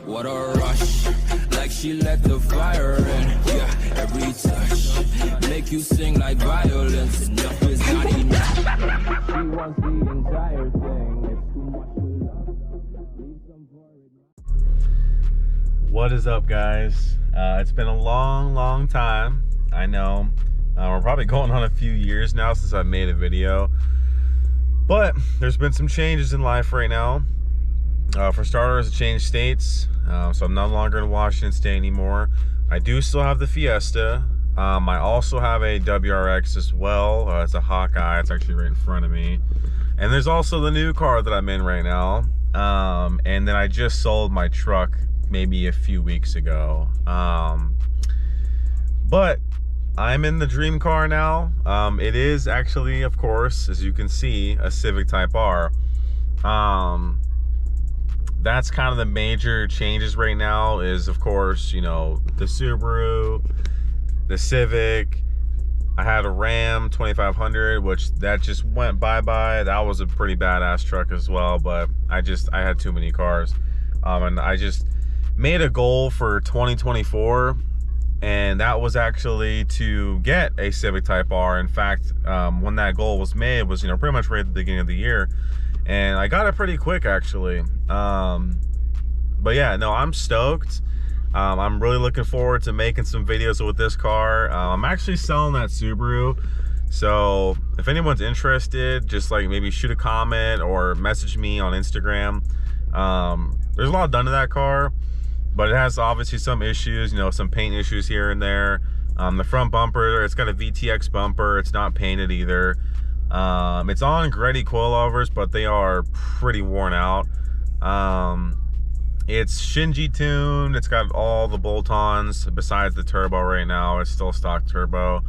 What a rush, like she let the fire in. Yeah, every touch make you sing like violence. Enough is not enough. She wants the entire thing. It's too much to love. Leave some for it. What is up, guys? It's been a long time. I know. We're probably going on a few years now since I made a video. But there's been some changes in life right now. For starters, I changed states. So I'm no longer in Washington State anymore. I do still have the Fiesta. I also have a WRX as well. It's a Hawkeye. It's actually right in front of me. And there's also the new car that I'm in right now. And then I just sold my truck maybe a few weeks ago. But I'm in the dream car now. It is actually, of course, as you can see, a Civic Type R. That's kind of the major changes right now is, of course, you know, the Subaru, the Civic. I had a Ram 2500, which that just went bye-bye. That was a pretty badass truck as well, but I had too many cars. And I just made a goal for 2024, and that was actually to get a Civic Type R. In fact, when that goal was made was, you know, pretty much right at the beginning of the year. And I got it pretty quick, actually. But yeah, no, I'm stoked. I'm really looking forward to making some videos with this car. I'm actually selling that Subaru. So if anyone's interested, just like maybe shoot a comment or message me on Instagram. There's a lot done to that car, but it has obviously some issues, you know, some paint issues here and there. The front bumper, it's got a VTX bumper. It's not painted either. It's on Gretty coilovers, but they are pretty worn out. It's Shinji tuned. It's got all the bolt-ons besides the turbo right now. It's still stock turbo.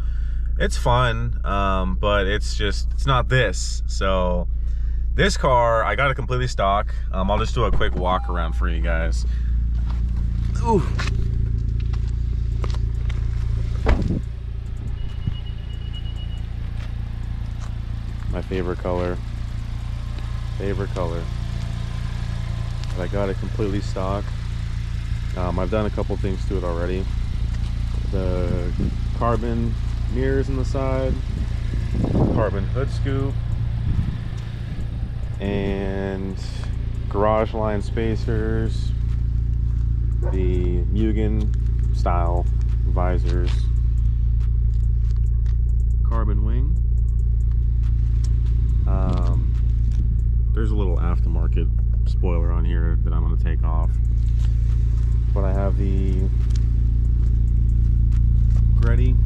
It's fun, but it's not this. So this car, I got it completely stock. I'll just do a quick walk around for you guys. Ooh. My favorite color. But I got it completely stock. I've done a couple things to it already. The carbon mirrors on the side, carbon hood scoop, and garage line spacers, the Mugen style visors, carbon wing. There's a little aftermarket spoiler on here that I'm going to take off, but I have the Gretty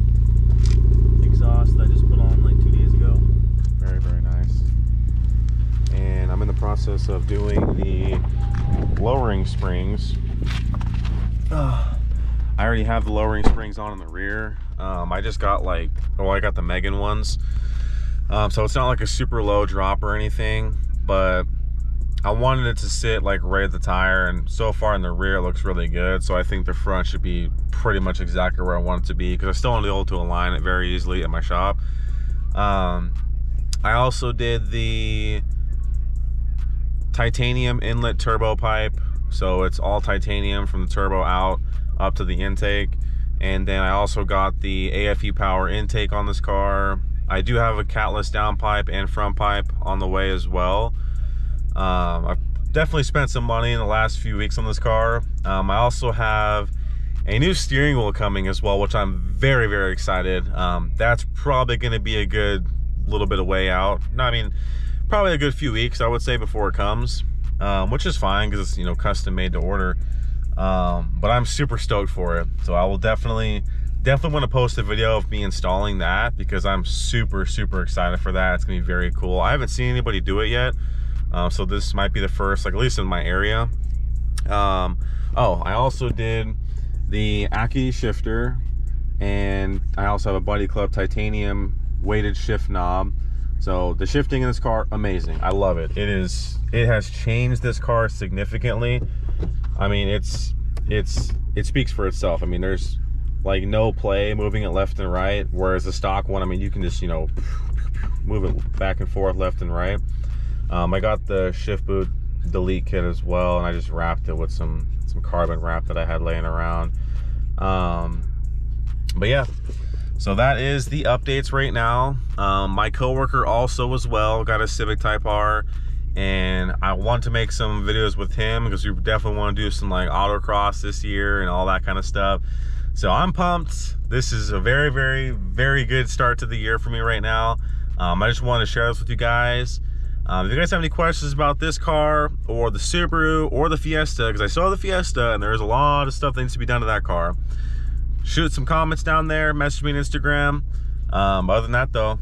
exhaust that I just put on like 2 days ago. Very nice. And I'm in the process of doing the lowering springs. I already have the lowering springs on in the rear. I just got I got the Megan ones. So it's not like a super low drop or anything, but I wanted it to sit like right at the tire, and so far in the rear it looks really good. So I think the front should be pretty much exactly where I want it to be, because I still want to be able to align it very easily at my shop. I also did the titanium inlet turbo pipe, so it's all titanium from the turbo out up to the intake. And then I also got the AFE power intake on this car. I do have a catless downpipe and front pipe on the way as well. I've definitely spent some money in the last few weeks on this car. I also have a new steering wheel coming as well, which I'm very excited. That's probably going to be a good little bit of way out. No, I mean, probably a good few weeks, I would say, before it comes, which is fine because it's, you know, custom made to order. But I'm super stoked for it. So I will definitely want to post a video of me installing that, because I'm super excited for that. It's gonna be very cool. I haven't seen anybody do it yet, so this might be the first, like, at least in my area. Oh, I also did the Aki shifter, and I also have a Buddy Club titanium weighted shift knob. So the shifting in this car, amazing. I love it. It has changed this car significantly. I mean, it speaks for itself. I mean, there's like no play moving it left and right, whereas the stock one, I mean, you can just, you know, move it back and forth left and right. I got the shift boot delete kit as well, and I just wrapped it with some carbon wrap that I had laying around. But yeah, so that is the updates right now. My coworker also as well got a Civic Type R, and I want to make some videos with him because we definitely want to do some like autocross this year and all that kind of stuff. So I'm pumped. This is a very, very, very good start to the year for me right now. I just wanted to share this with you guys. If you guys have any questions about this car or the Subaru or the Fiesta, because I saw the Fiesta and there's a lot of stuff that needs to be done to that car, shoot some comments down there, message me on Instagram. Other than that though,